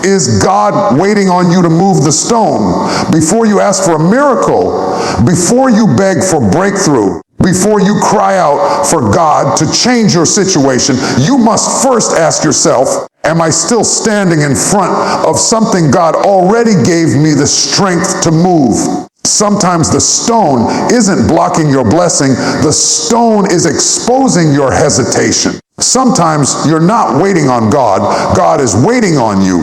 Is God waiting on you to move the stone? Before you ask for a miracle, before you beg for breakthrough, before you cry out for God to change your situation, you must first ask yourself, am I still standing in front of something God already gave me the strength to move? Sometimes the stone isn't blocking your blessing, the stone is exposing your hesitation. Sometimes you're not waiting on God, God is waiting on you.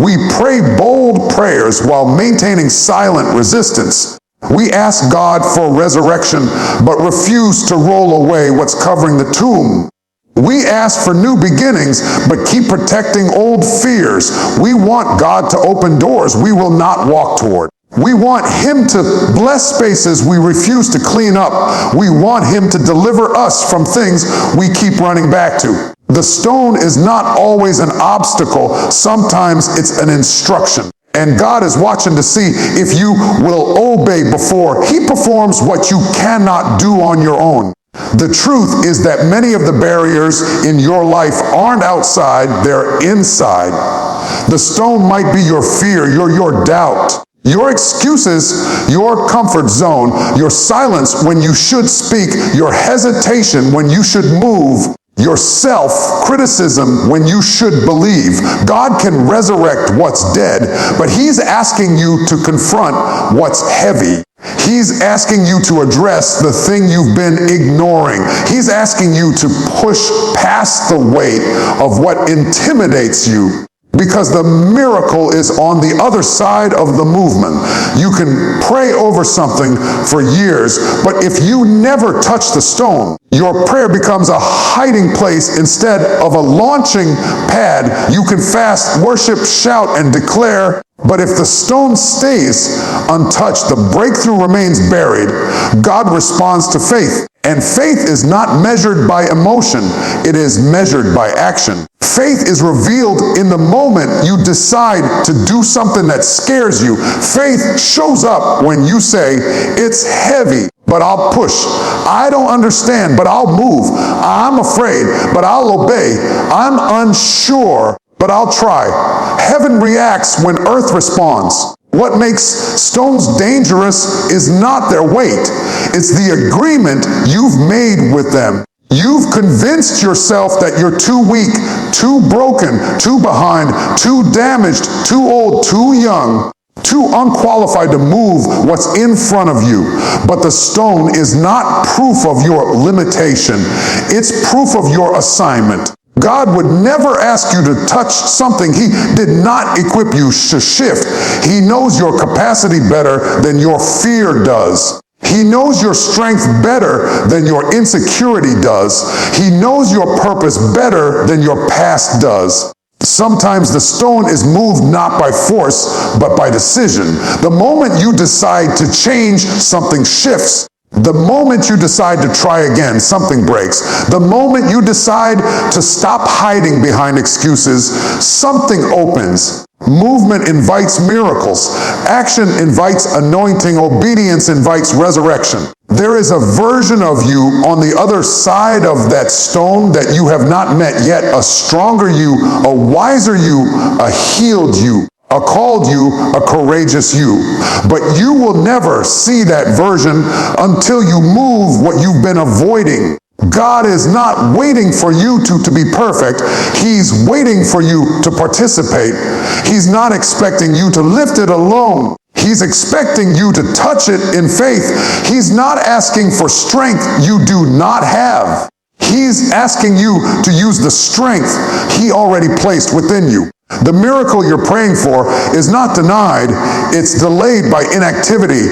We pray bold prayers while maintaining silent resistance. We ask God for resurrection, but refuse to roll away what's covering the tomb. We ask for new beginnings, but keep protecting old fears. We want God to open doors we will not walk toward. We want Him to bless spaces we refuse to clean up. We want Him to deliver us from things we keep running back to. The stone is not always an obstacle. Sometimes it's an instruction. And God is watching to see if you will obey before He performs what you cannot do on your own. The truth is that many of the barriers in your life aren't outside, they're inside. The stone might be your fear, your doubt, your excuses, your comfort zone, your silence when you should speak, your hesitation when you should move, your self-criticism when you should believe. God can resurrect what's dead, but He's asking you to confront what's heavy. He's asking you to address the thing you've been ignoring. He's asking you to push past the weight of what intimidates you, because the miracle is on the other side of the movement. You can pray over something for years, but if you never touch the stone, your prayer becomes a hiding place instead of a launching pad. You can fast, worship, shout, and declare, but if the stone stays untouched, the breakthrough remains buried. God responds to faith. And faith is not measured by emotion, it is measured by action. Faith is revealed in the moment you decide to do something that scares you. Faith shows up when you say, it's heavy, but I'll push. I don't understand, but I'll move. I'm afraid, but I'll obey. I'm unsure, but I'll try. Heaven reacts when earth responds. What makes stones dangerous is not their weight. It's the agreement you've made with them. You've convinced yourself that you're too weak, too broken, too behind, too damaged, too old, too young, too unqualified to move what's in front of you. But the stone is not proof of your limitation. It's proof of your assignment. God would never ask you to touch something He did not equip you to shift. He knows your capacity better than your fear does. He knows your strength better than your insecurity does. He knows your purpose better than your past does. Sometimes the stone is moved not by force, but by decision. The moment you decide to change, something shifts. The moment you decide to try again, something breaks. The moment you decide to stop hiding behind excuses, something opens. Movement invites miracles. Action invites anointing. Obedience invites resurrection. There is a version of you on the other side of that stone that you have not met yet, a stronger you, a wiser you, a healed you, a called you, a courageous you. But you will never see that version until you move what you've been avoiding. God is not waiting for you to be perfect. He's waiting for you to participate. He's not expecting you to lift it alone. He's expecting you to touch it in faith. He's not asking for strength you do not have. He's asking you to use the strength He already placed within you. The miracle you're praying for is not denied, it's delayed by inactivity.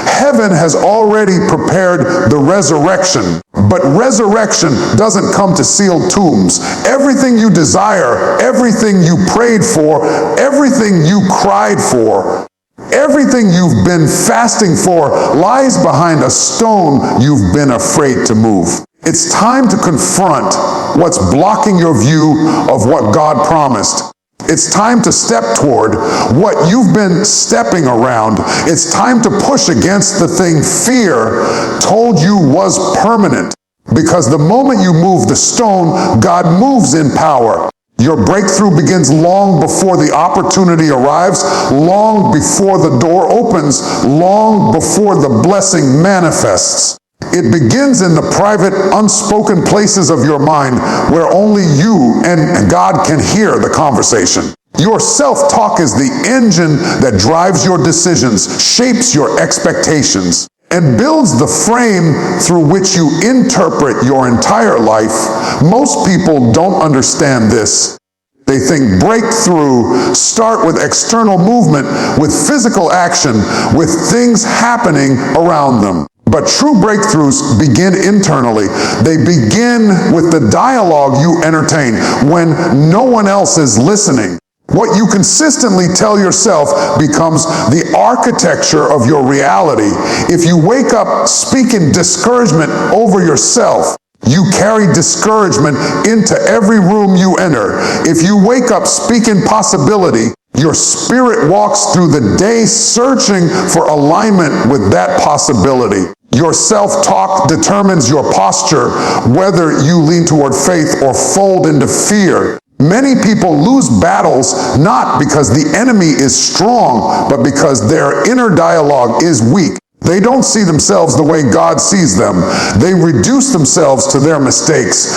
Heaven has already prepared the resurrection, but resurrection doesn't come to sealed tombs. Everything you desire, everything you prayed for, everything you cried for, everything you've been fasting for lies behind a stone you've been afraid to move. It's time to confront what's blocking your view of what God promised. It's time to step toward what you've been stepping around. It's time to push against the thing fear told you was permanent. Because the moment you move the stone, God moves in power. Your breakthrough begins long before the opportunity arrives, long before the door opens, long before the blessing manifests. It begins in the private, unspoken places of your mind where only you and God can hear the conversation. Your self-talk is the engine that drives your decisions, shapes your expectations, and builds the frame through which you interpret your entire life. Most people don't understand this. They think breakthrough start with external movement, with physical action, with things happening around them. But true breakthroughs begin internally. They begin with the dialogue you entertain when no one else is listening. What you consistently tell yourself becomes the architecture of your reality. If you wake up speaking discouragement over yourself, you carry discouragement into every room you enter. If you wake up speaking possibility, your spirit walks through the day searching for alignment with that possibility. Your self-talk determines your posture, whether you lean toward faith or fold into fear. Many people lose battles not because the enemy is strong, but because their inner dialogue is weak. They don't see themselves the way God sees them. They reduce themselves to their mistakes,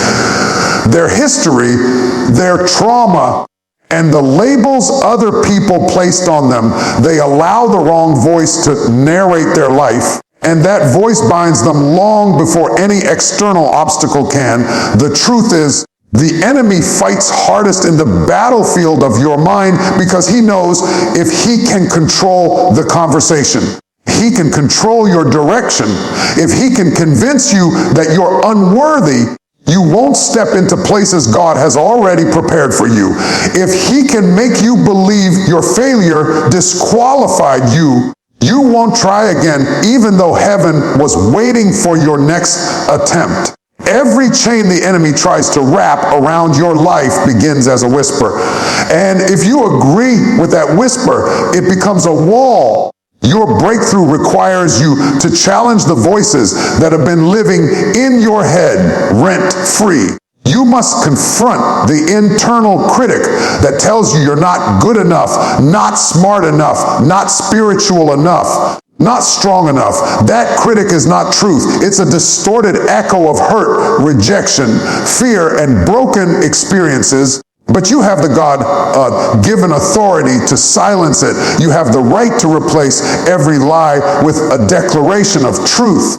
their history, their trauma, and the labels other people placed on them. They allow the wrong voice to narrate their life, and that voice binds them long before any external obstacle can. The truth is, the enemy fights hardest in the battlefield of your mind because he knows if he can control the conversation, he can control your direction. If he can convince you that you're unworthy, you won't step into places God has already prepared for you. If he can make you believe your failure disqualified you, you won't try again, even though heaven was waiting for your next attempt. Every chain the enemy tries to wrap around your life begins as a whisper. And if you agree with that whisper, it becomes a wall. Your breakthrough requires you to challenge the voices that have been living in your head rent-free. You must confront the internal critic that tells you you're not good enough, not smart enough, not spiritual enough, not strong enough. That critic is not truth. It's a distorted echo of hurt, rejection, fear, and broken experiences. But you have the God-given authority to silence it. You have the right to replace every lie with a declaration of truth.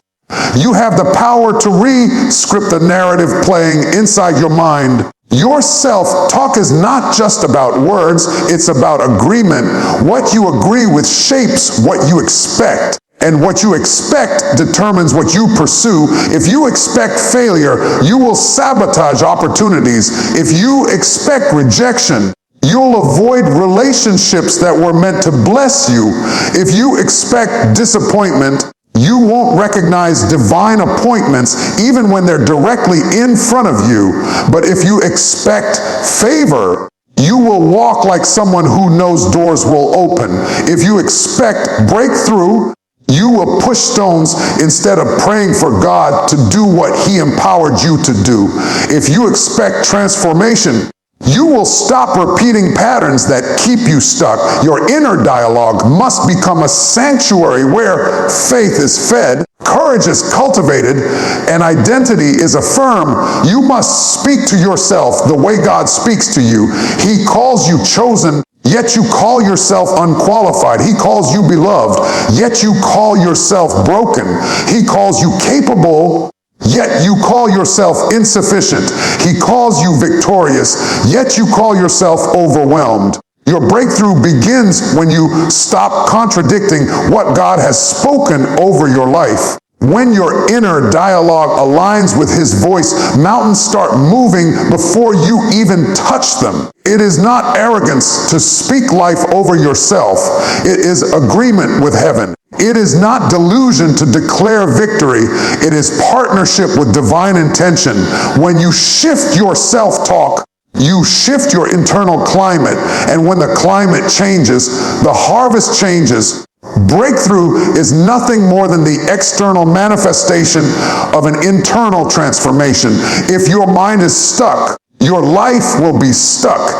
You have the power to re-script the narrative playing inside your mind. Your self-talk is not just about words, it's about agreement. What you agree with shapes what you expect. And what you expect determines what you pursue. If you expect failure, you will sabotage opportunities. If you expect rejection, you'll avoid relationships that were meant to bless you. If you expect disappointment, you won't recognize divine appointments even when they're directly in front of you. But if you expect favor, you will walk like someone who knows doors will open. If you expect breakthrough, you will push stones instead of praying for God to do what He empowered you to do. If you expect transformation, you will stop repeating patterns that keep you stuck. Your inner dialogue must become a sanctuary where faith is fed, courage is cultivated, and identity is affirmed. You must speak to yourself the way God speaks to you. He calls you chosen, yet you call yourself unqualified. He calls you beloved, yet you call yourself broken. He calls you capable, yet you call yourself insufficient. He calls you victorious, yet you call yourself overwhelmed. Your breakthrough begins when you stop contradicting what God has spoken over your life. When your inner dialogue aligns with His voice, mountains start moving before you even touch them. It is not arrogance to speak life over yourself. It is agreement with heaven. It is not delusion to declare victory. It is partnership with divine intention. When you shift your self-talk, you shift your internal climate. And when the climate changes, the harvest changes. Breakthrough is nothing more than the external manifestation of an internal transformation. If your mind is stuck, your life will be stuck.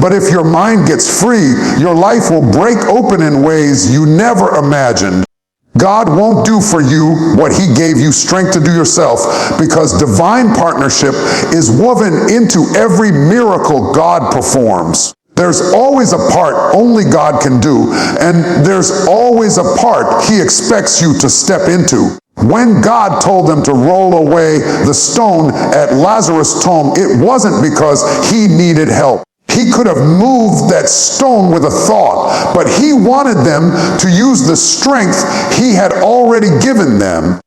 But if your mind gets free, your life will break open in ways you never imagined. God won't do for you what he gave you strength to do yourself, because divine partnership is woven into every miracle God performs. There's always a part only God can do, and there's always a part he expects you to step into. When God told them to roll away the stone at Lazarus' tomb, it wasn't because he needed help. He could have moved that stone with a thought, but he wanted them to use the strength he had already given them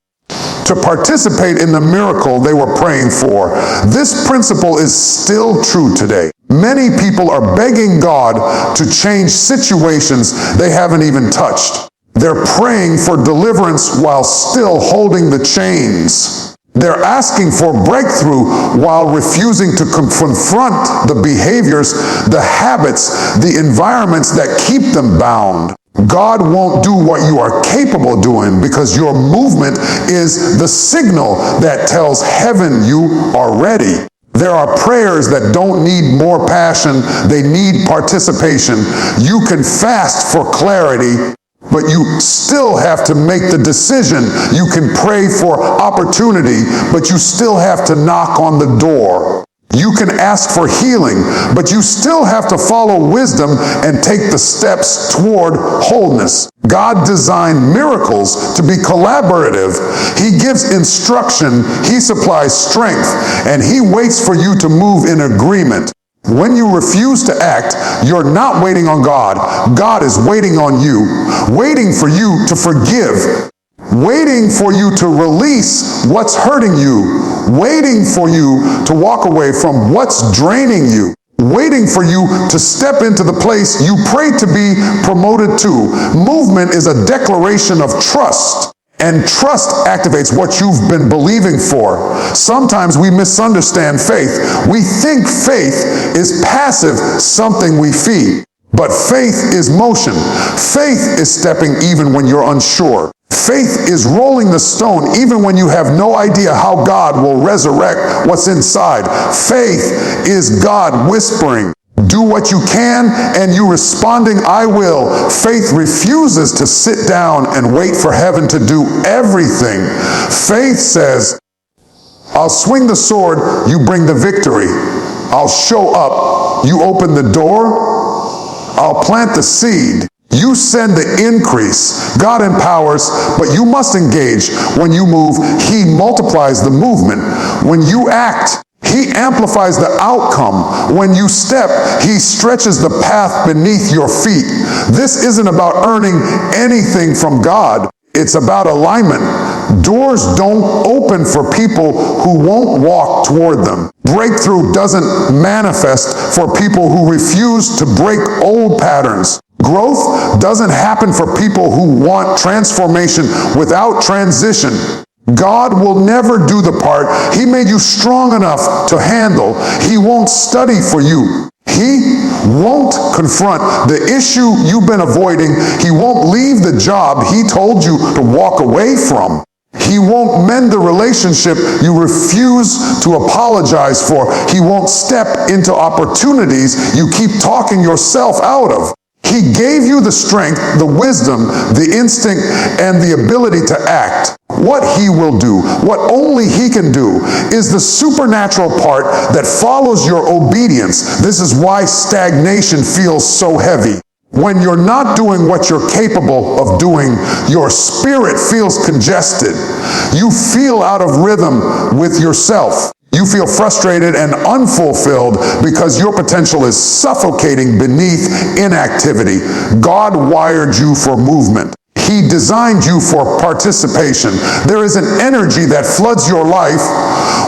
to participate in the miracle they were praying for. This principle is still true today. Many people are begging God to change situations they haven't even touched. They're praying for deliverance while still holding the chains. They're asking for breakthrough while refusing to confront the behaviors, the habits, the environments that keep them bound. God won't do what you are capable of doing, because your movement is the signal that tells heaven you are ready. There are prayers that don't need more passion, they need participation. You can fast for clarity, but you still have to make the decision. You can pray for opportunity, but you still have to knock on the door. You can ask for healing, but you still have to follow wisdom and take the steps toward wholeness. God designed miracles to be collaborative. He gives instruction, he supplies strength, and he waits for you to move in agreement. When you refuse to act, you're not waiting on God. God is waiting on you, waiting for you to forgive, waiting for you to release what's hurting you, waiting for you to walk away from what's draining you, waiting for you to step into the place you prayed to be promoted to. Movement is a declaration of trust. And trust activates what you've been believing for. Sometimes we misunderstand faith. We think faith is passive, something we feed. But faith is motion. Faith is stepping even when you're unsure. Faith is rolling the stone even when you have no idea how God will resurrect what's inside. Faith is God whispering, "Do what you can," and you responding, "I will." Faith refuses to sit down and wait for heaven to do everything. Faith says, "I'll swing the sword, you bring the victory. I'll show up, you open the door. I'll plant the seed, you send the increase." God empowers, but you must engage. When you move, he multiplies the movement. When you act, he amplifies the outcome. When you step, he stretches the path beneath your feet. This isn't about earning anything from God. It's about alignment. Doors don't open for people who won't walk toward them. Breakthrough doesn't manifest for people who refuse to break old patterns. Growth doesn't happen for people who want transformation without transition. God will never do the part he made you strong enough to handle. He won't study for you. He won't confront the issue you've been avoiding. He won't leave the job he told you to walk away from. He won't mend the relationship you refuse to apologize for. He won't step into opportunities you keep talking yourself out of. He gave you the strength, the wisdom, the instinct, and the ability to act. What he will do, what only he can do, is the supernatural part that follows your obedience. This is why stagnation feels so heavy. When you're not doing what you're capable of doing, your spirit feels congested. You feel out of rhythm with yourself. You feel frustrated and unfulfilled because your potential is suffocating beneath inactivity. God wired you for movement. He designed you for participation. There is an energy that floods your life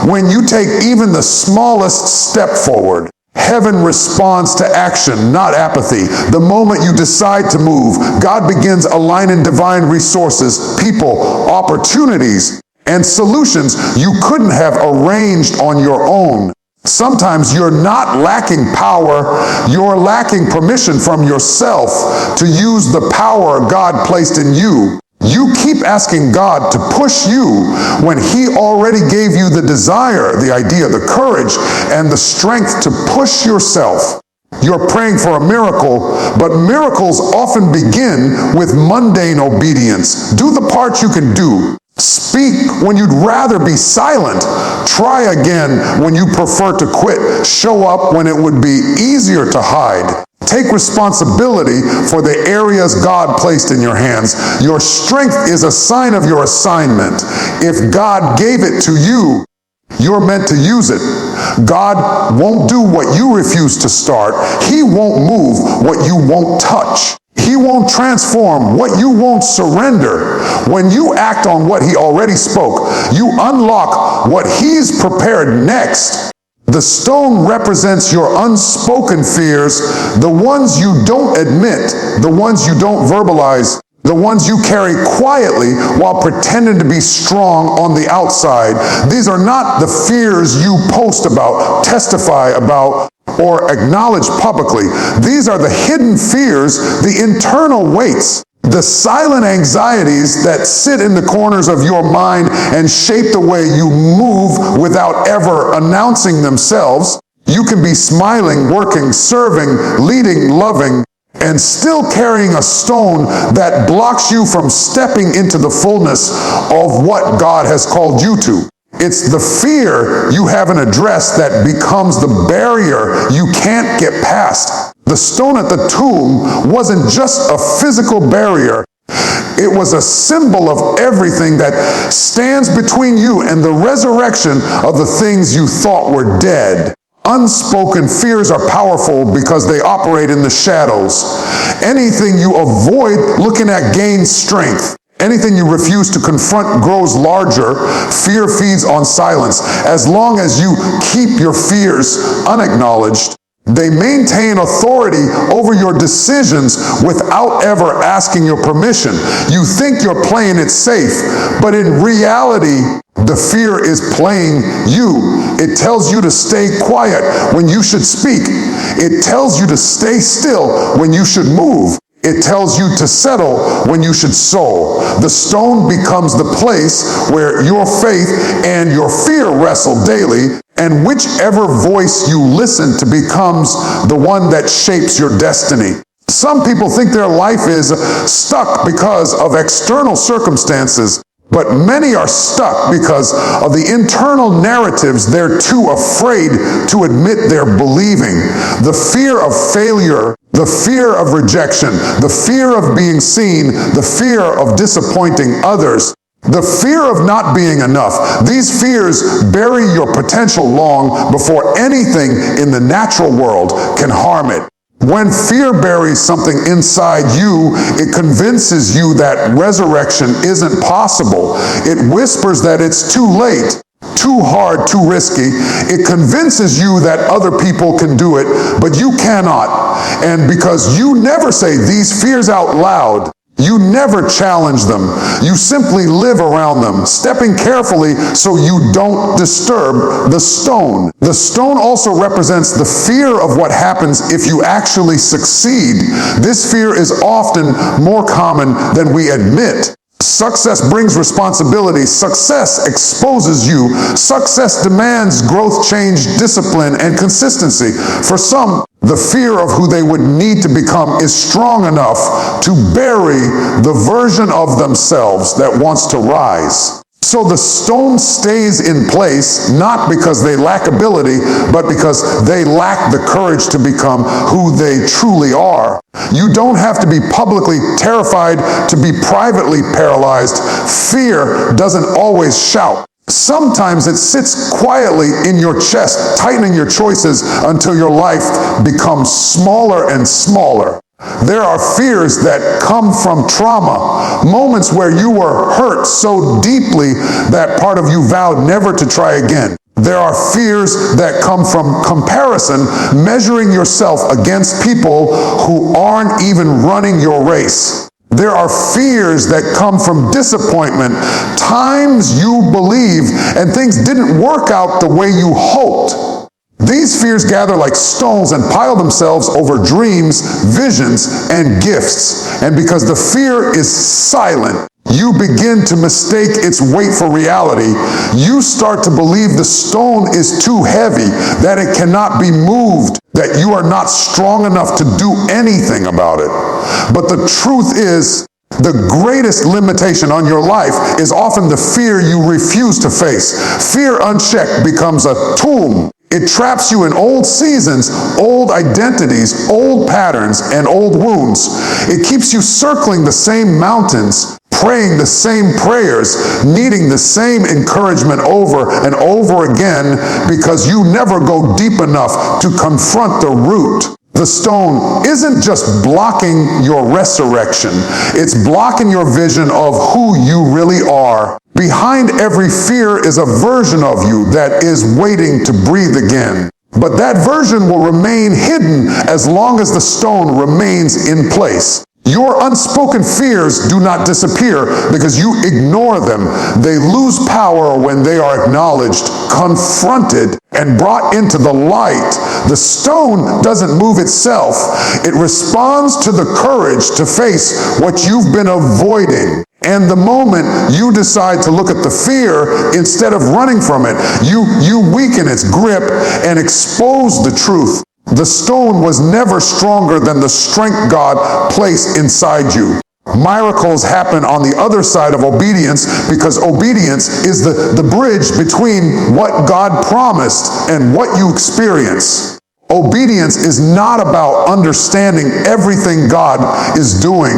when you take even the smallest step forward. Heaven responds to action, not apathy. The moment you decide to move, God begins aligning divine resources, people, opportunities, and solutions you couldn't have arranged on your own. Sometimes you're not lacking power, you're lacking permission from yourself to use the power God placed in you. You keep asking God to push you when He already gave you the desire, the idea, the courage, and the strength to push yourself. You're praying for a miracle, but miracles often begin with mundane obedience. Do the part you can do. Speak when you'd rather be silent. Try again when you prefer to quit. Show up when it would be easier to hide. Take responsibility for the areas God placed in your hands. Your strength is a sign of your assignment. If God gave it to you, you're meant to use it. God won't do what you refuse to start. He won't move what you won't touch. He won't transform what you won't surrender. When you act on what He already spoke, you unlock what He's prepared next. The stone represents your unspoken fears, the ones you don't admit, the ones you don't verbalize, the ones you carry quietly while pretending to be strong on the outside. These are not the fears you post about, testify about, or acknowledge publicly. These are the hidden fears, the internal weights, the silent anxieties that sit in the corners of your mind and shape the way you move without ever announcing themselves. You can be smiling, working, serving, leading, loving, and still carrying a stone that blocks you from stepping into the fullness of what God has called you to. It's the fear you haven't addressed that becomes the barrier you can't get past. The stone at the tomb wasn't just a physical barrier. It was a symbol of everything that stands between you and the resurrection of the things you thought were dead. Unspoken fears are powerful because they operate in the shadows. Anything you avoid looking at gains strength. Anything you refuse to confront grows larger. Fear feeds on silence. As long as you keep your fears unacknowledged, they maintain authority over your decisions without ever asking your permission. You think you're playing it safe, but in reality, the fear is playing you. It tells you to stay quiet when you should speak. It tells you to stay still when you should move. It tells you to settle when you should sow. The stone becomes the place where your faith and your fear wrestle daily, and whichever voice you listen to becomes the one that shapes your destiny. Some people think their life is stuck because of external circumstances, but many are stuck because of the internal narratives they're too afraid to admit they're believing. The fear of failure, the fear of rejection, the fear of being seen, the fear of disappointing others, the fear of not being enough. These fears bury your potential long before anything in the natural world can harm it. When fear buries something inside you, it convinces you that resurrection isn't possible. It whispers that it's too late, too hard, too risky. It convinces you that other people can do it, but you cannot. And because you never say these fears out loud, you never challenge them. You simply live around them, stepping carefully so you don't disturb the stone. The stone also represents the fear of what happens if you actually succeed. This fear is often more common than we admit. Success brings responsibility. Success exposes you. Success demands growth, change, discipline, and consistency. For some, the fear of who they would need to become is strong enough to bury the version of themselves that wants to rise. So the stone stays in place, not because they lack ability, but because they lack the courage to become who they truly are. You don't have to be publicly terrified to be privately paralyzed. Fear doesn't always shout. Sometimes it sits quietly in your chest, tightening your choices until your life becomes smaller and smaller. There are fears that come from trauma, moments where you were hurt so deeply that part of you vowed never to try again. There are fears that come from comparison, measuring yourself against people who aren't even running your race. There are fears that come from disappointment, times you believe and things didn't work out the way you hoped. These fears gather like stones and pile themselves over dreams, visions, and gifts. And because the fear is silent, you begin to mistake its weight for reality. You start to believe the stone is too heavy, that it cannot be moved, that you are not strong enough to do anything about it. But the truth is, the greatest limitation on your life is often the fear you refuse to face. Fear unchecked becomes a tomb. It traps you in old seasons, old identities, old patterns, and old wounds. It keeps you circling the same mountains, praying the same prayers, needing the same encouragement over and over again because you never go deep enough to confront the root. The stone isn't just blocking your resurrection, it's blocking your vision of who you really are. Behind every fear is a version of you that is waiting to breathe again. But that version will remain hidden as long as the stone remains in place. Your unspoken fears do not disappear because you ignore them. They lose power when they are acknowledged, confronted, and brought into the light. The stone doesn't move itself. It responds to the courage to face what you've been avoiding. And the moment you decide to look at the fear instead of running from it, you weaken its grip and expose the truth. The stone was never stronger than the strength God placed inside you. Miracles happen on the other side of obedience because obedience is the bridge between what God promised and what you experience. Obedience is not about understanding everything God is doing.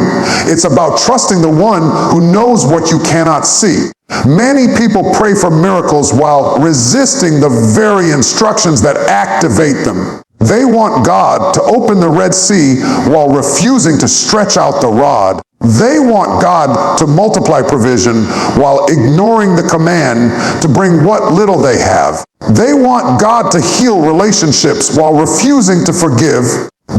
It's about trusting the one who knows what you cannot see. Many people pray for miracles while resisting the very instructions that activate them. They want God to open the Red Sea while refusing to stretch out the rod. They want God to multiply provision while ignoring the command to bring what little they have. They want God to heal relationships while refusing to forgive.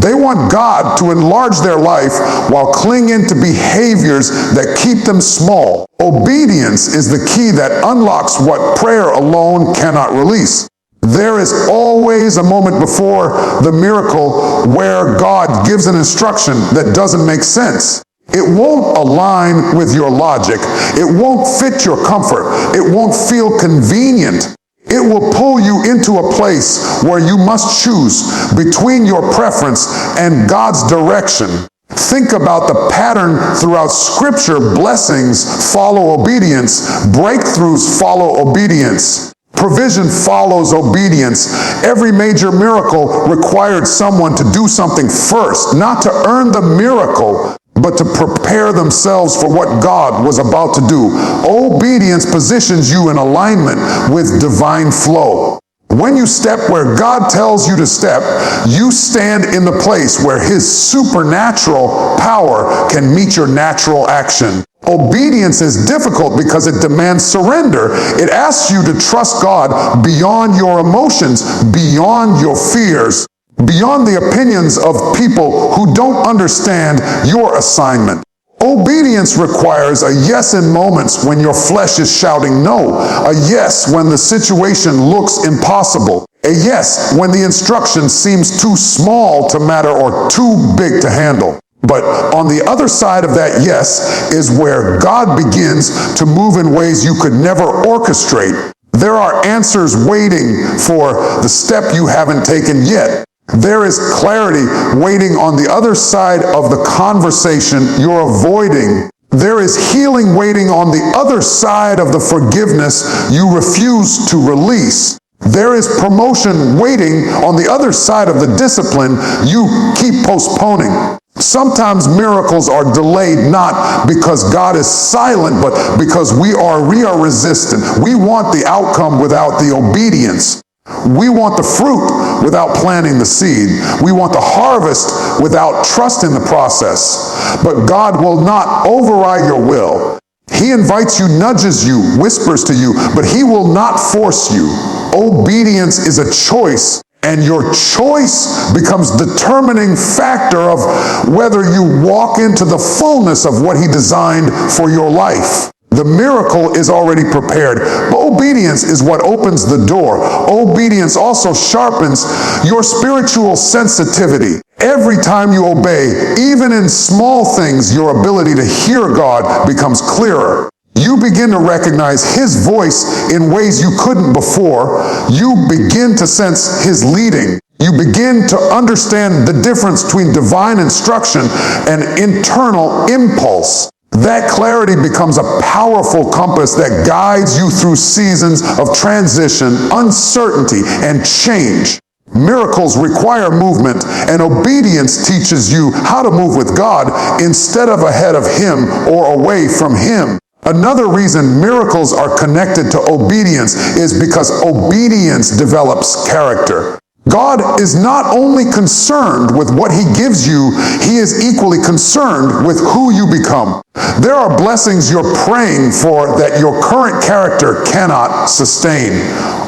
They want God to enlarge their life while clinging to behaviors that keep them small. Obedience is the key that unlocks what prayer alone cannot release. There is always a moment before the miracle where God gives an instruction that doesn't make sense. It won't align with your logic. It won't fit your comfort. It won't feel convenient. It will pull you into a place where you must choose between your preference and God's direction. Think about the pattern throughout Scripture. Blessings follow obedience. Breakthroughs follow obedience. Provision follows obedience. Every major miracle required someone to do something first, not to earn the miracle, but to prepare themselves for what God was about to do. Obedience positions you in alignment with divine flow. When you step where God tells you to step, you stand in the place where His supernatural power can meet your natural action. Obedience is difficult because it demands surrender. It asks you to trust God beyond your emotions, beyond your fears, beyond the opinions of people who don't understand your assignment. Obedience requires a yes in moments when your flesh is shouting no, a yes when the situation looks impossible, a yes when the instruction seems too small to matter or too big to handle. But on the other side of that yes is where God begins to move in ways you could never orchestrate. There are answers waiting for the step you haven't taken yet. There is clarity waiting on the other side of the conversation you're avoiding. There is healing waiting on the other side of the forgiveness you refuse to release. There is promotion waiting on the other side of the discipline you keep postponing. Sometimes miracles are delayed not because God is silent, but because we are resistant. We want the outcome without the obedience. We want the fruit without planting the seed. We want the harvest without trusting the process. But God will not override your will. He invites you, nudges you, whispers to you, but He will not force you. Obedience is a choice, and your choice becomes the determining factor of whether you walk into the fullness of what He designed for your life. The miracle is already prepared, but obedience is what opens the door. Obedience also sharpens your spiritual sensitivity. Every time you obey, even in small things, your ability to hear God becomes clearer. You begin to recognize His voice in ways you couldn't before. You begin to sense His leading. You begin to understand the difference between divine instruction and internal impulse. That clarity becomes a powerful compass that guides you through seasons of transition, uncertainty, and change. Miracles require movement, and obedience teaches you how to move with God instead of ahead of Him or away from Him. Another reason miracles are connected to obedience is because obedience develops character. God is not only concerned with what He gives you, He is equally concerned with who you become. There are blessings you're praying for that your current character cannot sustain.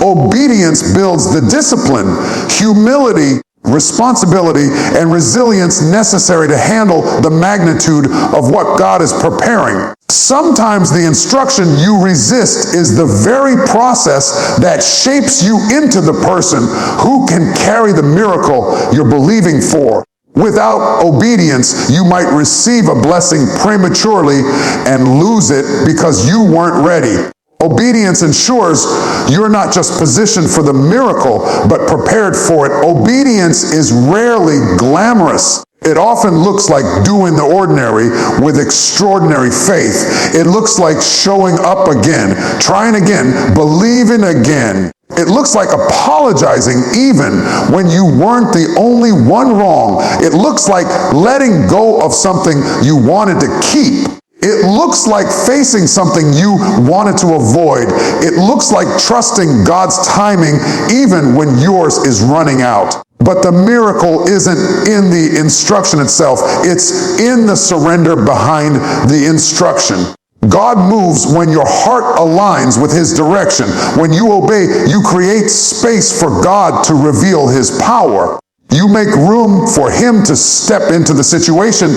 Obedience builds the discipline, humility, responsibility, and resilience necessary to handle the magnitude of what God is preparing. Sometimes the instruction you resist is the very process that shapes you into the person who can carry the miracle you're believing for. Without obedience, you might receive a blessing prematurely and lose it because you weren't ready. Obedience ensures you're not just positioned for the miracle, but prepared for it. Obedience is rarely glamorous. It often looks like doing the ordinary with extraordinary faith. It looks like showing up again, trying again, believing again. It looks like apologizing even when you weren't the only one wrong. It looks like letting go of something you wanted to keep. It looks like facing something you wanted to avoid. It looks like trusting God's timing even when yours is running out. But the miracle isn't in the instruction itself. It's in the surrender behind the instruction. God moves when your heart aligns with His direction. When you obey, you create space for God to reveal His power. You make room for Him to step into the situation.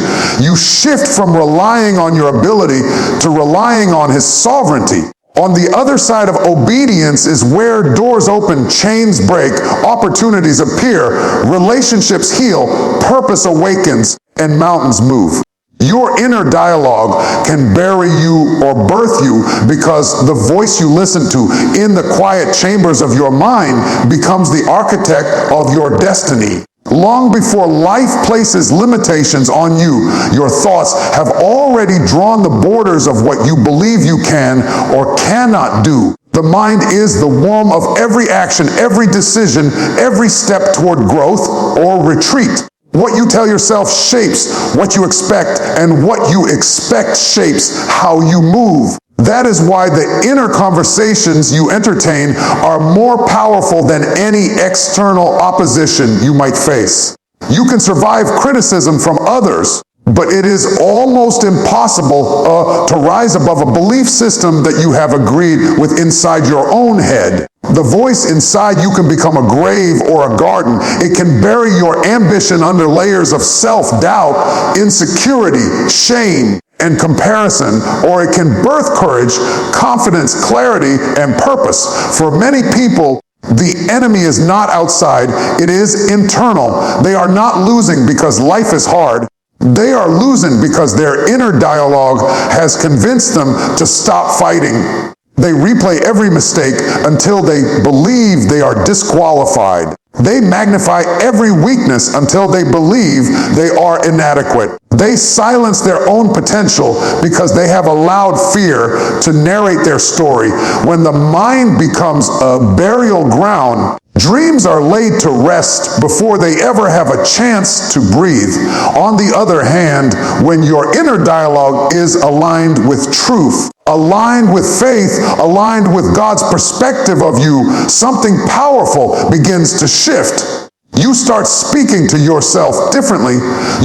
You shift from relying on your ability to relying on His sovereignty. On the other side of obedience is where doors open, chains break, opportunities appear, relationships heal, purpose awakens, and mountains move. Your inner dialogue can bury you or birth you because the voice you listen to in the quiet chambers of your mind becomes the architect of your destiny. Long before life places limitations on you, your thoughts have already drawn the borders of what you believe you can or cannot do. The mind is the womb of every action, every decision, every step toward growth or retreat. What you tell yourself shapes what you expect, and what you expect shapes how you move. That is why the inner conversations you entertain are more powerful than any external opposition you might face. You can survive criticism from others, but it is almost impossible to rise above a belief system that you have agreed with inside your own head. The voice inside you can become a grave or a garden. It can bury your ambition under layers of self-doubt, insecurity, shame, and comparison, or it can birth courage, confidence, clarity, and purpose. For many people, the enemy is not outside, it is internal. They are not losing because life is hard. They are losing because their inner dialogue has convinced them to stop fighting. They replay every mistake until they believe they are disqualified. They magnify every weakness until they believe they are inadequate. They silence their own potential because they have allowed fear to narrate their story. When the mind becomes a burial ground, dreams are laid to rest before they ever have a chance to breathe. On the other hand, when your inner dialogue is aligned with truth, aligned with faith, aligned with God's perspective of you, something powerful begins to shift. You start speaking to yourself differently.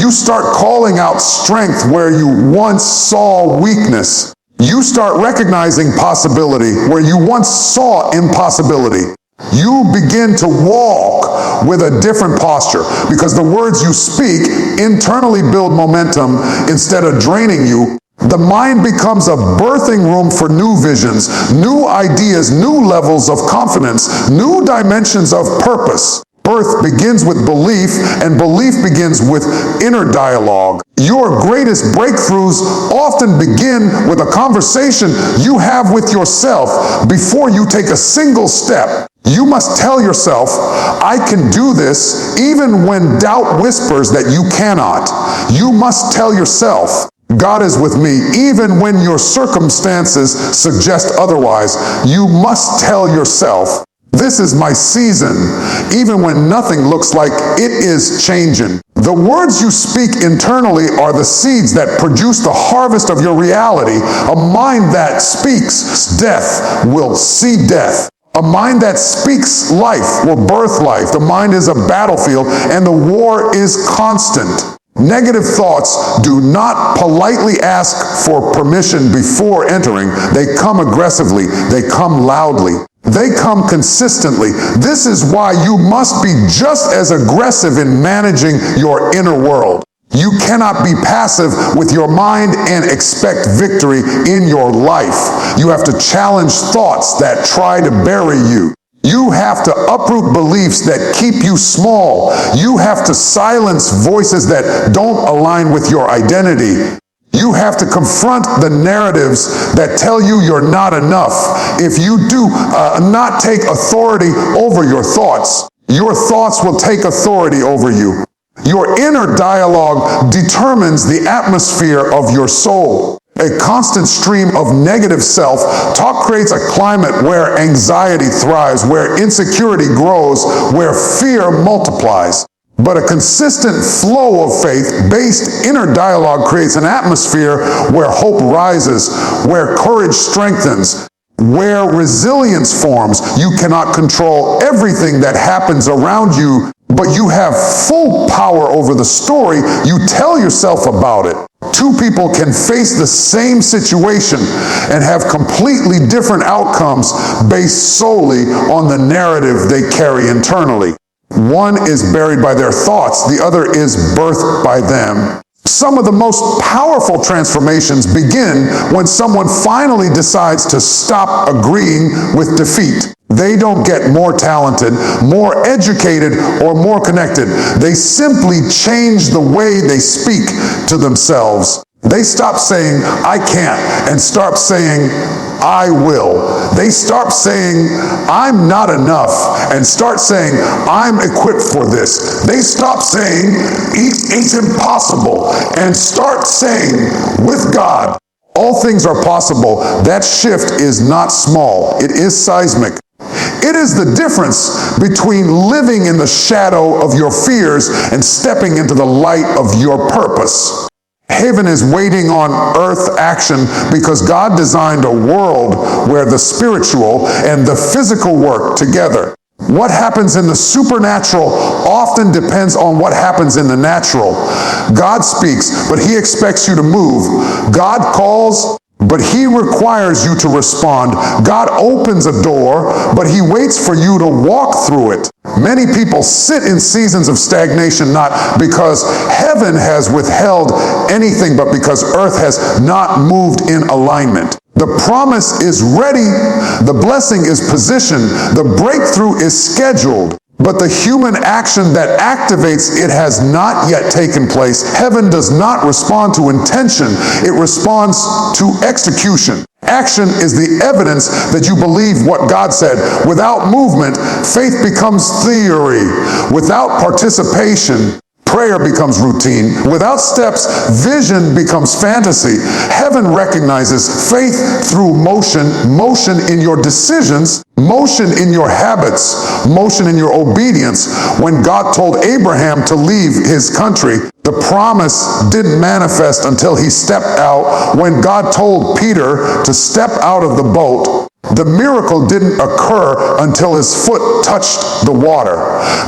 You start calling out strength where you once saw weakness. You start recognizing possibility where you once saw impossibility. You begin to walk with a different posture because the words you speak internally build momentum instead of draining you. The mind becomes a birthing room for new visions, new ideas, new levels of confidence, new dimensions of purpose. Earth begins with belief, and belief begins with inner dialogue. Your greatest breakthroughs often begin with a conversation you have with yourself before you take a single step. You must tell yourself, I can do this, even when doubt whispers that you cannot. You must tell yourself, God is with me, even when your circumstances suggest otherwise. You must tell yourself, this is my season, even when nothing looks like it is changing. The words you speak internally are the seeds that produce the harvest of your reality. A mind that speaks death will see death. A mind that speaks life will birth life. The mind is a battlefield, and the war is constant. Negative thoughts do not politely ask for permission before entering. They come aggressively. They come loudly. They come consistently. This is why you must be just as aggressive in managing your inner world. You cannot be passive with your mind and expect victory in your life. You have to challenge thoughts that try to bury you. You have to uproot beliefs that keep you small. You have to silence voices that don't align with your identity. You have to confront the narratives that tell you you're not enough. If you do not take authority over your thoughts will take authority over you. Your inner dialogue determines the atmosphere of your soul. A constant stream of negative self-talk creates a climate where anxiety thrives, where insecurity grows, where fear multiplies. But a consistent flow of faith-based inner dialogue creates an atmosphere where hope rises, where courage strengthens, where resilience forms. You cannot control everything that happens around you, but you have full power over the story you tell yourself about it. Two people can face the same situation and have completely different outcomes based solely on the narrative they carry internally. One is buried by their thoughts, the other is birthed by them. Some of the most powerful transformations begin when someone finally decides to stop agreeing with defeat. They don't get more talented, more educated, or more connected. They simply change the way they speak to themselves. They stop saying, I can't, and start saying, I will. They stop saying, I'm not enough, and start saying, I'm equipped for this. They stop saying, it's impossible, and start saying, with God, all things are possible. That shift is not small. It is seismic. It is the difference between living in the shadow of your fears and stepping into the light of your purpose. Heaven is waiting on earth action because God designed a world where the spiritual and the physical work together. What happens in the supernatural often depends on what happens in the natural. God speaks, but He expects you to move. God calls, but He requires you to respond. God opens a door, but He waits for you to walk through it. Many people sit in seasons of stagnation not because heaven has withheld anything, but because earth has not moved in alignment. The promise is ready, the blessing is positioned, the breakthrough is scheduled, but the human action that activates it has not yet taken place. Heaven does not respond to intention, it responds to execution. Action is the evidence that you believe what God said. Without movement, faith becomes theory. Without participation, prayer becomes routine. Without steps, vision becomes fantasy. Heaven recognizes faith through motion, motion in your decisions, motion in your habits, motion in your obedience. When God told Abraham to leave his country, the promise didn't manifest until he stepped out. When God told Peter to step out of the boat, the miracle didn't occur until his foot touched the water.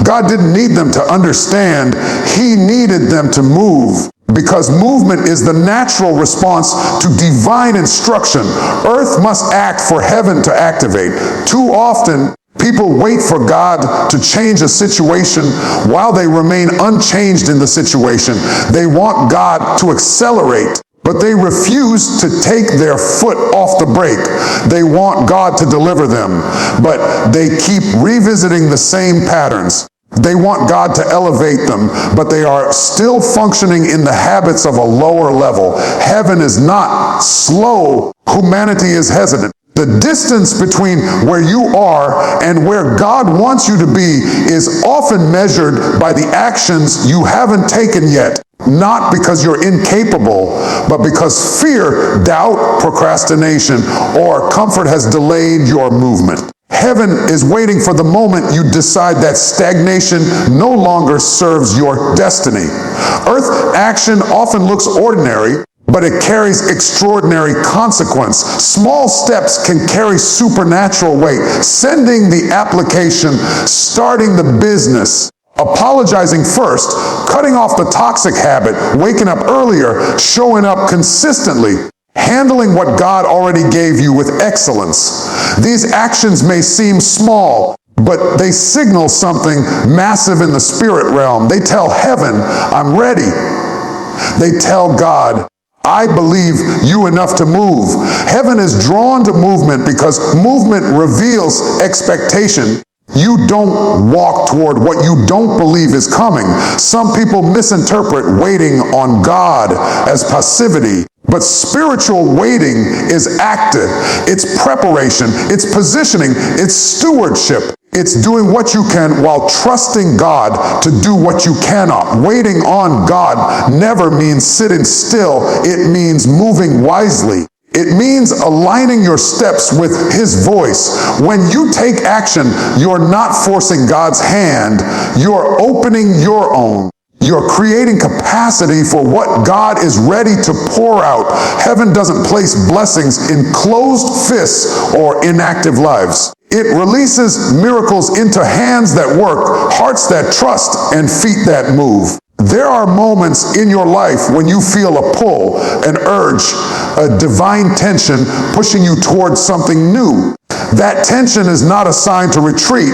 God didn't need them to understand. He needed them to move. Because movement is the natural response to divine instruction. Earth must act for heaven to activate. Too often, people wait for God to change a situation while they remain unchanged in the situation. They want God to accelerate, but they refuse to take their foot off the brake. They want God to deliver them, but they keep revisiting the same patterns. They want God to elevate them, but they are still functioning in the habits of a lower level. Heaven is not slow. Humanity is hesitant. The distance between where you are and where God wants you to be is often measured by the actions you haven't taken yet. Not because you're incapable, but because fear, doubt, procrastination, or comfort has delayed your movement. Heaven is waiting for the moment you decide that stagnation no longer serves your destiny. Earth action often looks ordinary, but it carries extraordinary consequence. Small steps can carry supernatural weight. Sending the application, starting the business, apologizing first, cutting off the toxic habit, waking up earlier, showing up consistently, handling what God already gave you with excellence. These actions may seem small, but they signal something massive in the spirit realm. They tell heaven, I'm ready. They tell God, I believe you enough to move. Heaven is drawn to movement because movement reveals expectation. You don't walk toward what you don't believe is coming. Some people misinterpret waiting on God as passivity, but spiritual waiting is active. It's preparation, it's positioning, it's stewardship. It's doing what you can while trusting God to do what you cannot. Waiting on God never means sitting still. It means moving wisely. It means aligning your steps with His voice. When you take action, you're not forcing God's hand. You're opening your own. You're creating capacity for what God is ready to pour out. Heaven doesn't place blessings in closed fists or inactive lives. It releases miracles into hands that work, hearts that trust, and feet that move. There are moments in your life when you feel a pull, an urge, a divine tension pushing you towards something new. That tension is not a sign to retreat.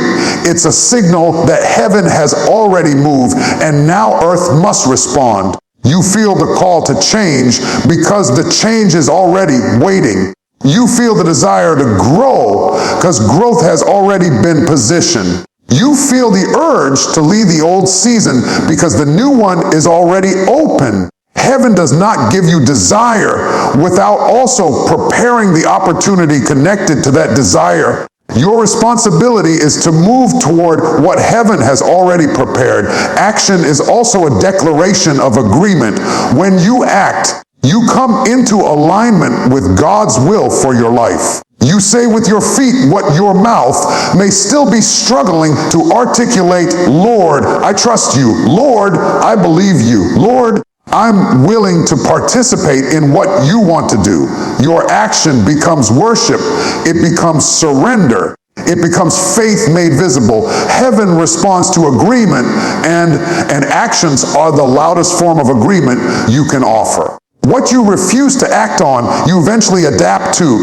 It's a signal that heaven has already moved and now earth must respond. You feel the call to change because the change is already waiting. You feel the desire to grow because growth has already been positioned. You feel the urge to leave the old season because the new one is already open. Heaven does not give you desire without also preparing the opportunity connected to that desire. Your responsibility is to move toward what heaven has already prepared. Action is also a declaration of agreement. When you act, you come into alignment with God's will for your life. You say with your feet what your mouth may still be struggling to articulate. Lord, I trust you. Lord, I believe you. Lord, I'm willing to participate in what you want to do. Your action becomes worship. It becomes surrender. It becomes faith made visible. Heaven responds to agreement, and actions are the loudest form of agreement you can offer. What you refuse to act on, you eventually adapt to.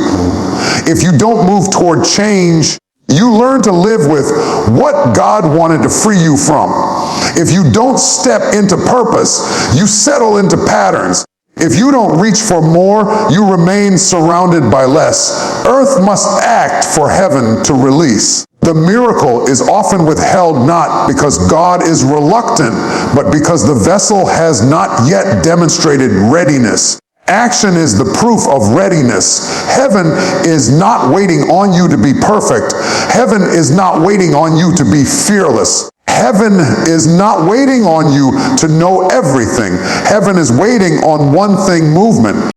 If you don't move toward change, you learn to live with what God wanted to free you from. If you don't step into purpose, you settle into patterns. If you don't reach for more, you remain surrounded by less. Earth must act for heaven to release. The miracle is often withheld not because God is reluctant, but because the vessel has not yet demonstrated readiness. Action is the proof of readiness. Heaven is not waiting on you to be perfect. Heaven is not waiting on you to be fearless. Heaven is not waiting on you to know everything. Heaven is waiting on one thing: movement.